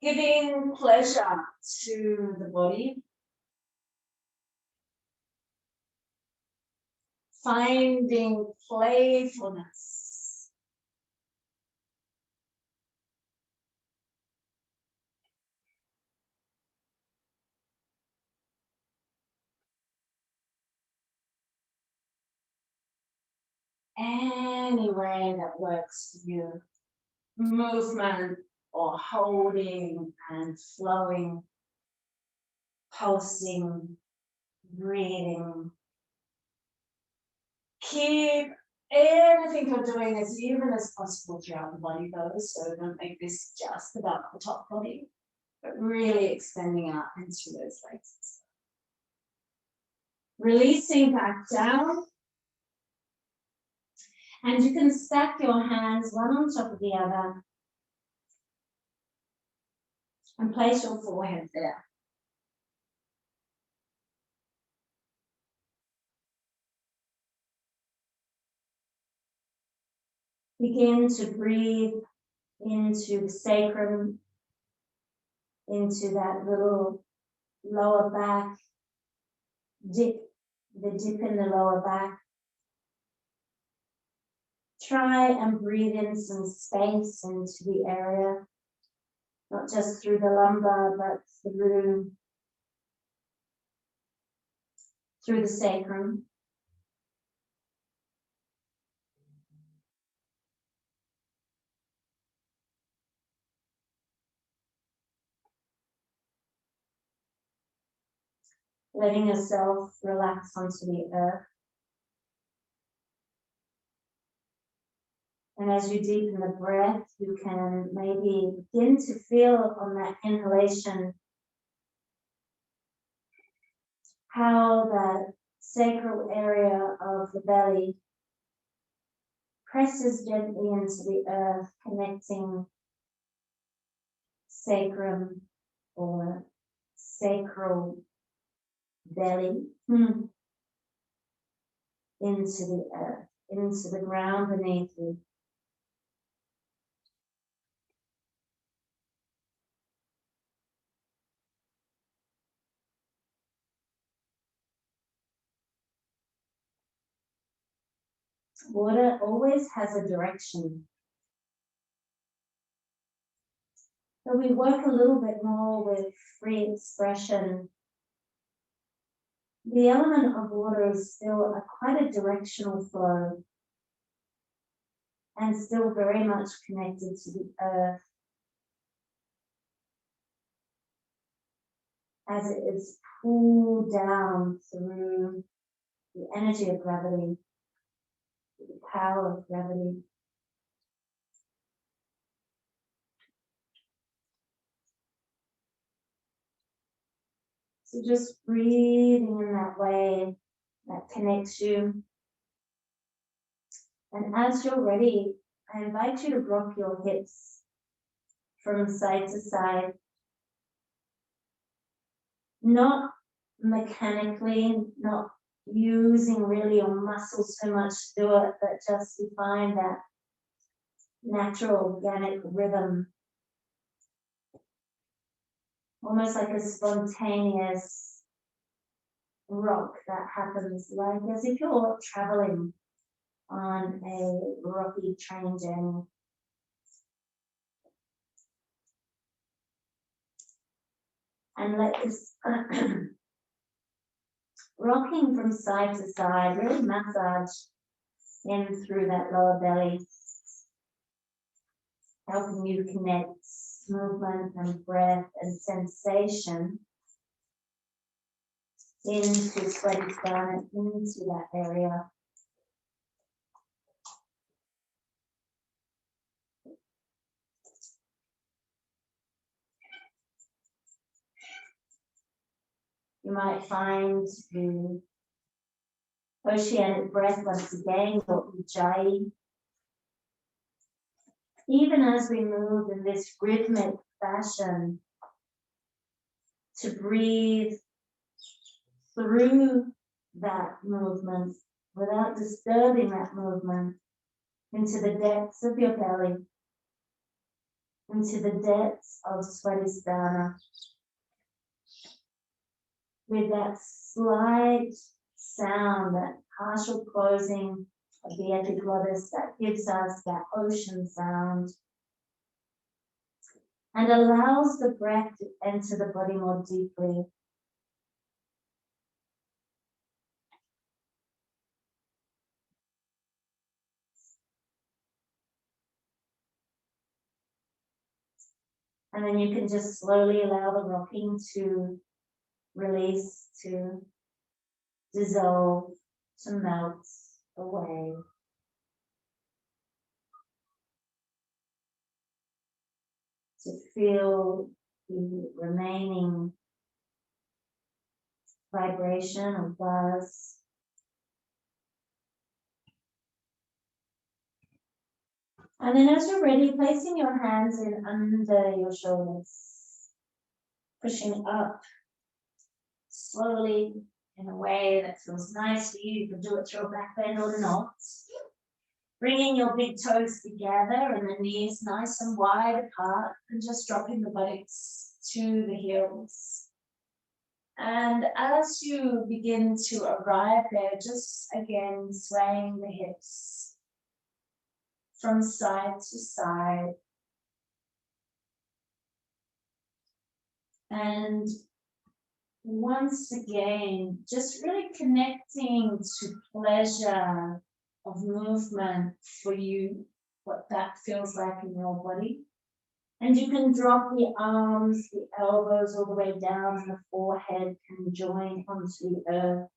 Giving pleasure to the body. Finding playfulness. Any way that works for you. Movement or holding and flowing, pulsing, breathing. Keep anything you're doing as even as possible throughout the body though, so don't make this just about the top body, but really extending out into those legs. Releasing back down. And you can stack your hands one on top of the other and place your forehead there. Begin to breathe into the sacrum, into that little lower back, dip in the lower back. Try and breathe in some space into the area, not just through the lumbar, but through the sacrum. Letting yourself relax onto the earth. And as you deepen the breath, you can maybe begin to feel on that inhalation how that sacral area of the belly presses gently into the earth, connecting sacrum or sacral belly into the earth, into the ground beneath you. Water always has a direction. So we work a little bit more with free expression. The element of water is still quite a directional flow and still very much connected to the earth as it is pulled down through the energy of gravity, the power of gravity. So just breathing in that way that connects you. And as you're ready, I invite you to rock your hips from side to side. Not mechanically, not using really your muscles so much to do it, but just to find that natural organic rhythm. Almost like a spontaneous rock that happens, like as if you're traveling on a rocky train journey. And let this rocking from side to side really massage in through that lower belly, helping you connect movement and breath and sensation into Svadhishthana, into that area. You might find the oceanic breath once again, or Ujjayi. Even as we move in this rhythmic fashion, to breathe through that movement without disturbing that movement into the depths of your belly, into the depths of Swadhisthana, with that slight sound, that partial closing of the epiglottis that gives us that ocean sound and allows the breath to enter the body more deeply. And then you can just slowly allow the rocking to release, to dissolve, to melt away. To feel the remaining vibration or buzz. And then as you're ready, placing your hands in under your shoulders, pushing up slowly in a way that feels nice for you. You can do it through a back bend or not. Bringing your big toes together and the knees nice and wide apart, and just dropping the buttocks to the heels. And as you begin to arrive there, just again swaying the hips from side to side. And once again, just really connecting to pleasure of movement for you, what that feels like in your body. And you can drop the arms, the elbows all the way down, and the forehead can join onto the earth.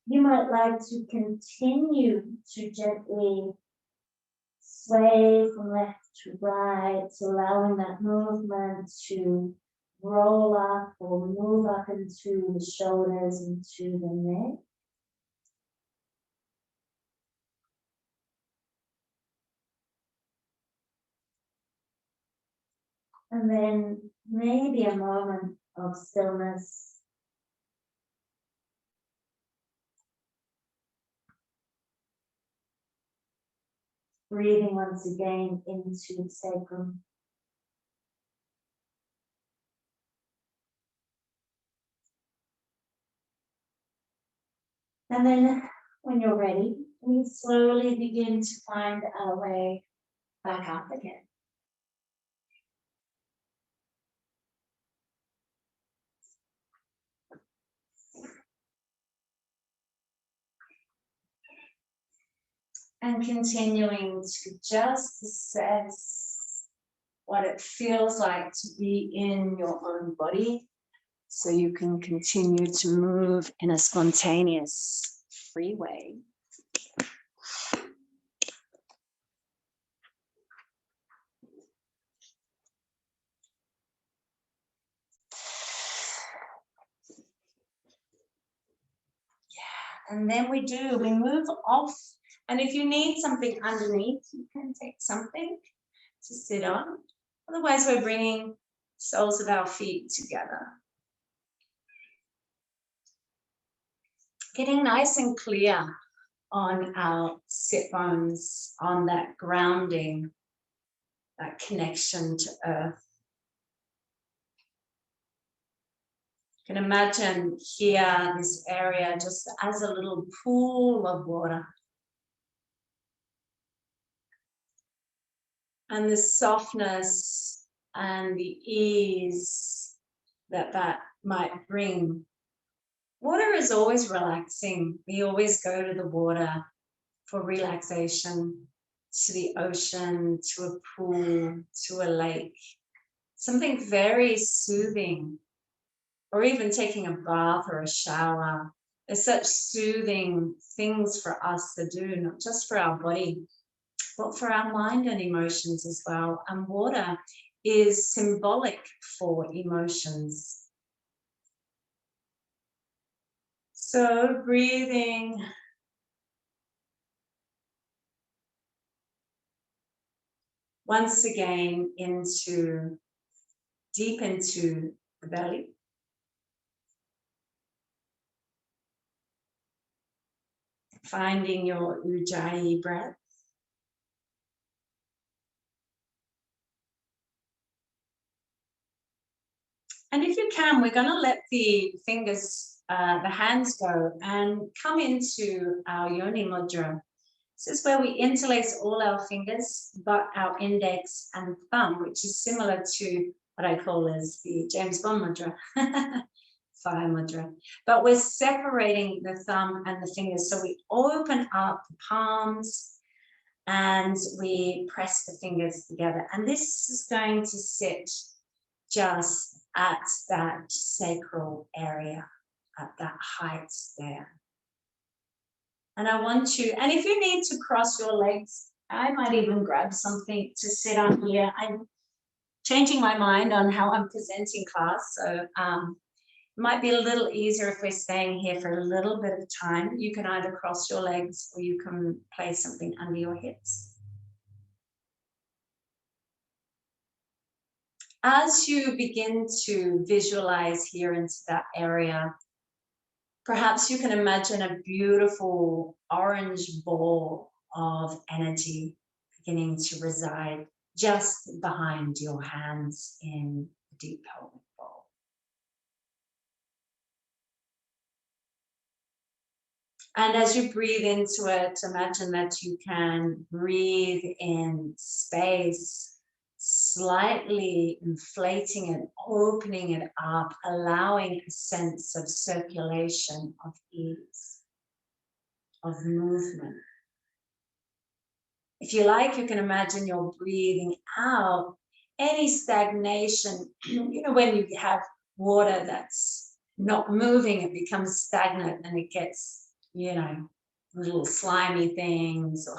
You might like to continue to gently sway from left to right, allowing that movement to roll up or move up into the shoulders, into the neck. And then maybe a moment of stillness. Breathing once again into the sacrum. And then when you're ready, We slowly begin to find our way back up again. And continuing to just assess what it feels like to be in your own body, so you can continue to move in a spontaneous, free way. And then we move off. And if you need something underneath, you can take something to sit on. Otherwise, we're bringing soles of our feet together. Getting nice and clear on our sit bones, on that grounding, that connection to earth. You can imagine here, this area, just as a little pool of water. And the softness and the ease that might bring. Water is always relaxing. We always go to the water for relaxation, to the ocean, to a pool, to a lake. Something very soothing. Or even taking a bath or a shower. There's such soothing things for us to do, not just for our body, but for our mind and emotions as well. And water is symbolic for emotions. So breathing. Once again deep into the belly. Finding your Ujjayi breath. And if you can, we're going to let the fingers, the hands go and come into our Yoni Mudra. This is where we interlace all our fingers, but our index and thumb, which is similar to what I call as the James Bond Mudra, Fire Mudra. But we're separating the thumb and the fingers. So we open up the palms and we press the fingers together. And this is going to sit just at that sacral area, at that height there. And I want you, and if you need to cross your legs, I might even grab something to sit on here. I'm changing my mind on how I'm presenting class. So it might be a little easier if we're staying here for a little bit of time. You can either cross your legs or you can place something under your hips. As you begin to visualize here into that area, perhaps you can imagine a beautiful orange ball of energy beginning to reside just behind your hands in the deep pelvic bowl. And as you breathe into it, imagine that you can breathe in space, slightly inflating it, opening it up, allowing a sense of circulation, of ease, of movement. If you like, you can imagine you're breathing out any stagnation. You know, when you have water that's not moving, it becomes stagnant and it gets, you know, little slimy things or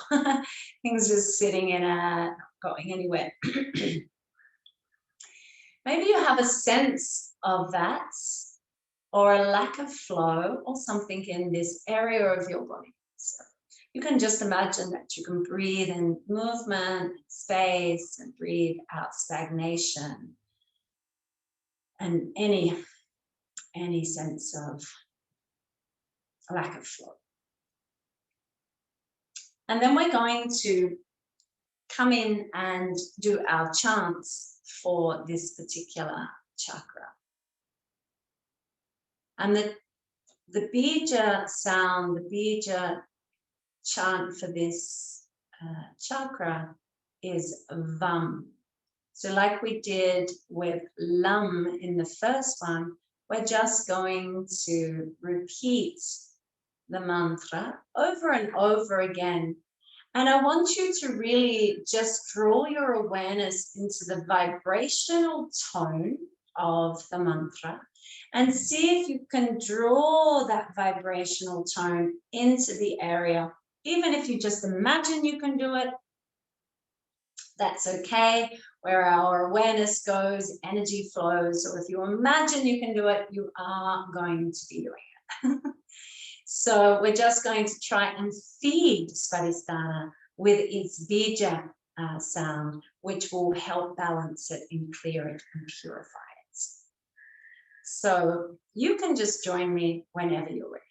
things just sitting in it, not going anywhere. Maybe you have a sense of that, or a lack of flow or something in this area of your body. So you can just imagine that you can breathe in movement, space, and breathe out stagnation and any sense of lack of flow. And then we're going to come in and do our chants for this particular chakra. And the bija sound, the bija chant for this chakra is VAM. So like we did with LUM in the first one, we're just going to repeat the mantra over and over again. And I want you to really just draw your awareness into the vibrational tone of the mantra and see if you can draw that vibrational tone into the area. Even if you just imagine you can do it, that's okay. Where our awareness goes, energy flows. Or if you imagine you can do it, you are going to be doing it. So we're just going to try and feed Svadhisthana with its bija sound, which will help balance it and clear it and purify it. So you can just join me whenever you're ready.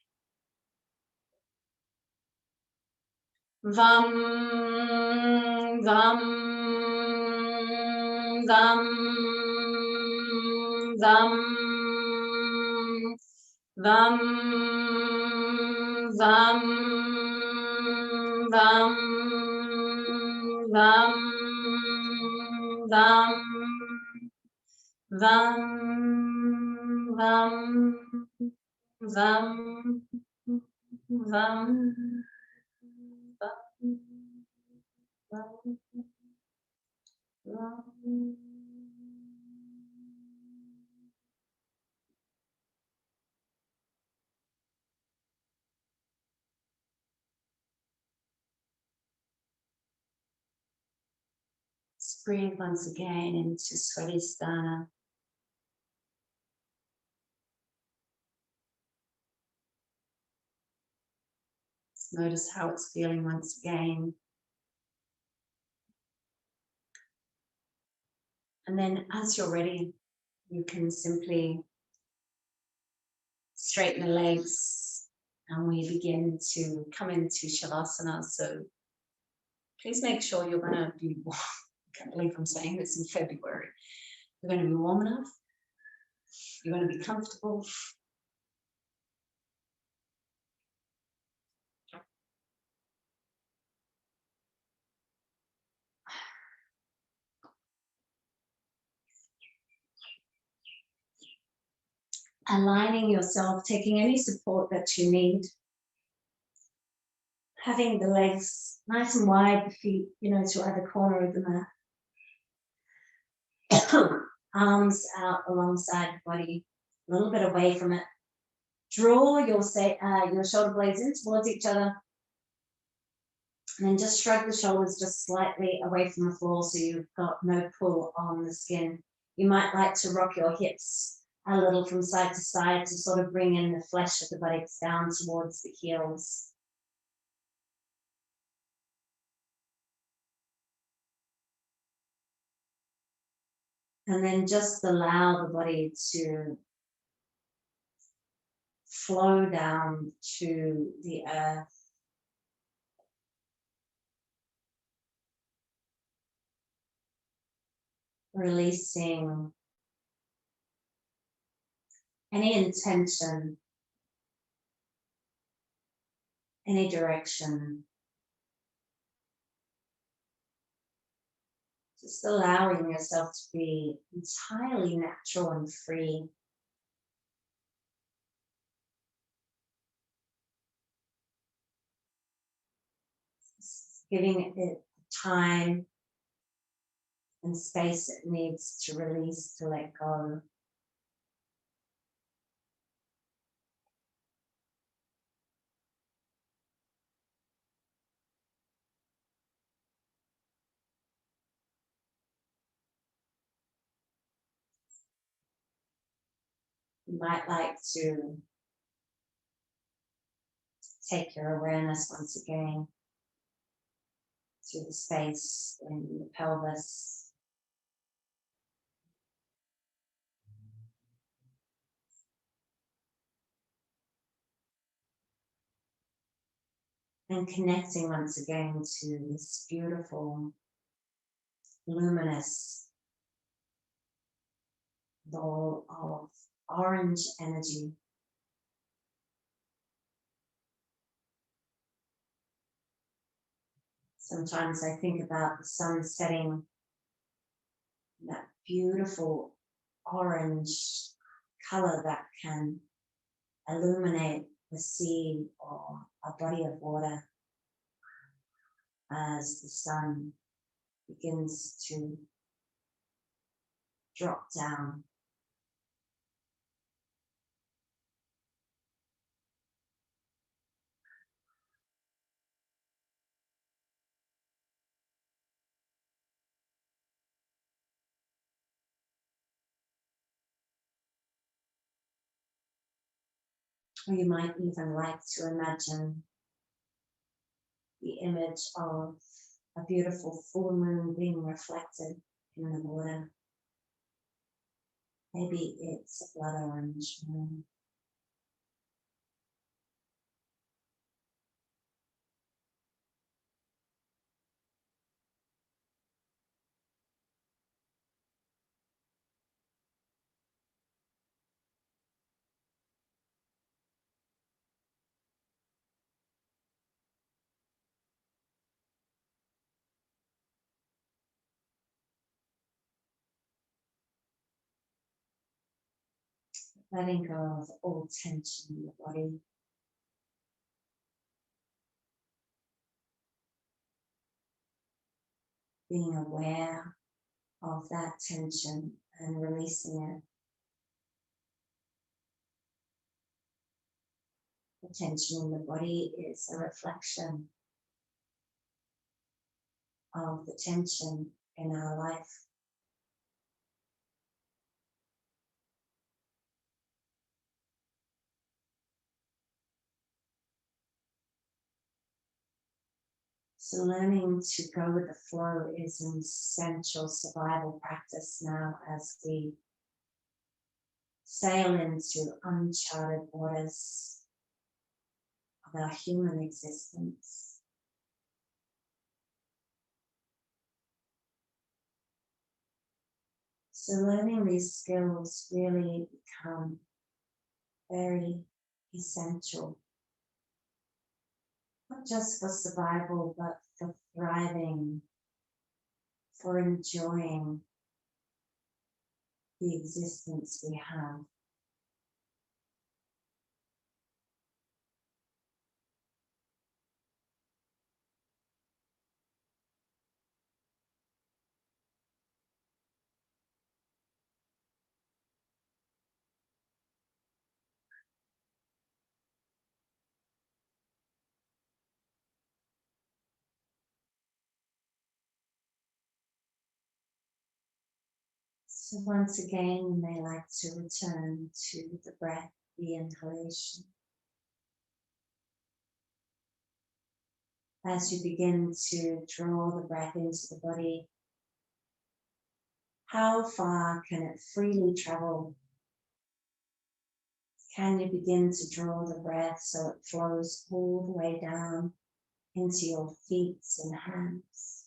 Vam, vam, vam, vam, vam, vam, vam, vam, vam, vam, vam, vam, vam. Let's breathe once again into Svadhisthana. Let's notice how it's feeling once again. And then as you're ready, you can simply straighten the legs and we begin to come into Shavasana. So please make sure you're going to be warm. I can't believe I'm saying this in February. You're going to be warm enough. You're going to be comfortable. Aligning yourself, taking any support that you need. Having the legs nice and wide, the feet, to either corner of the mat. Arms out alongside the body, a little bit away from it. Draw your shoulder blades in towards each other. And then just shrug the shoulders just slightly away from the floor so you've got no pull on the skin. You might like to rock your hips a little from side to side to sort of bring in the flesh of the buttocks down towards the heels. And then just allow the body to flow down to the earth. Releasing any intention, any direction. Just allowing yourself to be entirely natural and free. Just giving it the time and space it needs to release, to let go. You might like to take your awareness once again to the space in the pelvis. And connecting once again to this beautiful, luminous ball of orange energy. Sometimes I think about the sun setting, that beautiful orange color that can illuminate the sea or a body of water as the sun begins to drop down. Or you might even like to imagine the image of a beautiful full moon being reflected in the water. Maybe it's a blood orange moon. Letting go of all tension in the body. Being aware of that tension and releasing it. The tension in the body is a reflection of the tension in our life. So learning to go with the flow is an essential survival practice now as we sail into uncharted waters of our human existence. So learning these skills really become very essential, not just for survival, but for thriving, for enjoying the existence we have. So once again, you may like to return to the breath, the inhalation. As you begin to draw the breath into the body, how far can it freely travel? Can you begin to draw the breath so it flows all the way down into your feet and hands,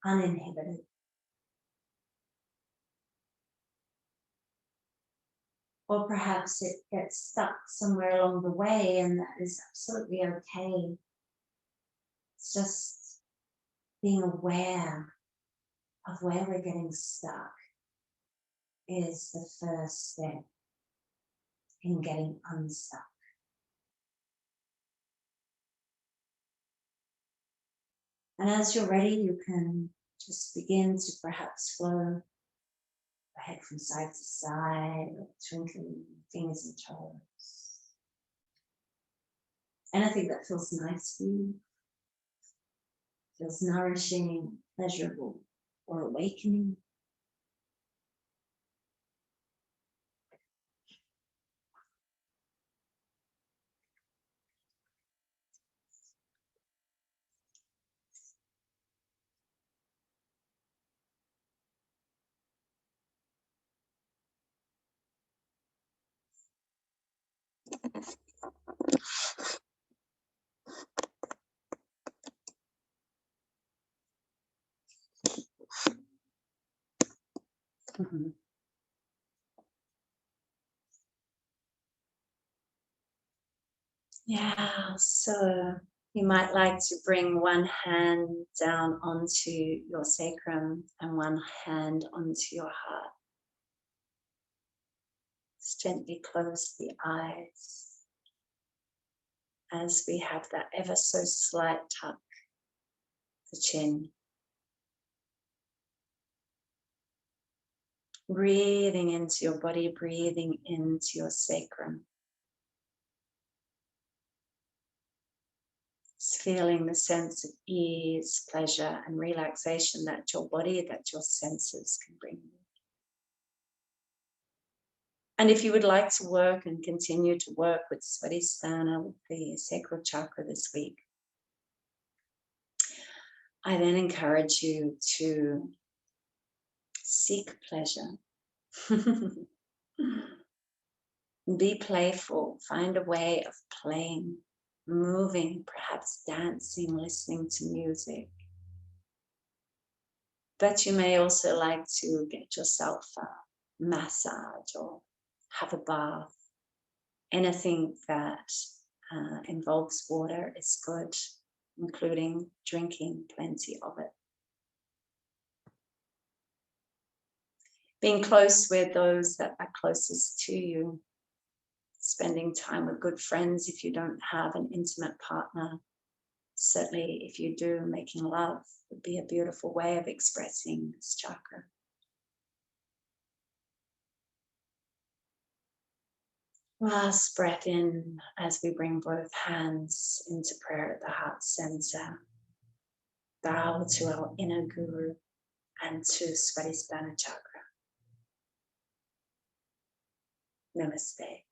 uninhibited? Or perhaps it gets stuck somewhere along the way, and that is absolutely okay. It's just being aware of where we're getting stuck is the first step in getting unstuck. And as you're ready, you can just begin to perhaps flow your head from side to side, or twinkling fingers and toes. Anything that feels nice for you, feels nourishing, pleasurable, or awakening. Yeah, so You might like to bring one hand down onto your sacrum and one hand onto your heart. Just gently close the eyes as we have that ever so slight tuck, the chin. Breathing into your body, breathing into your sacrum. Just feeling the sense of ease, pleasure, and relaxation that your body, that your senses can bring you. And if you would like to work and continue to work with Svadhishthana, with the Sacral Chakra this week, I then encourage you to seek pleasure. Be playful, find a way of playing, moving, perhaps dancing, listening to music. But you may also like to get yourself a massage or have a bath. Anything that involves water is good, including drinking plenty of it. Being close with those that are closest to you. Spending time with good friends if you don't have an intimate partner. Certainly, if you do, making love would be a beautiful way of expressing this chakra. Last breath in as we bring both hands into prayer at the heart center. Bow to our inner guru and to Svadhisthana chakra. Namaste.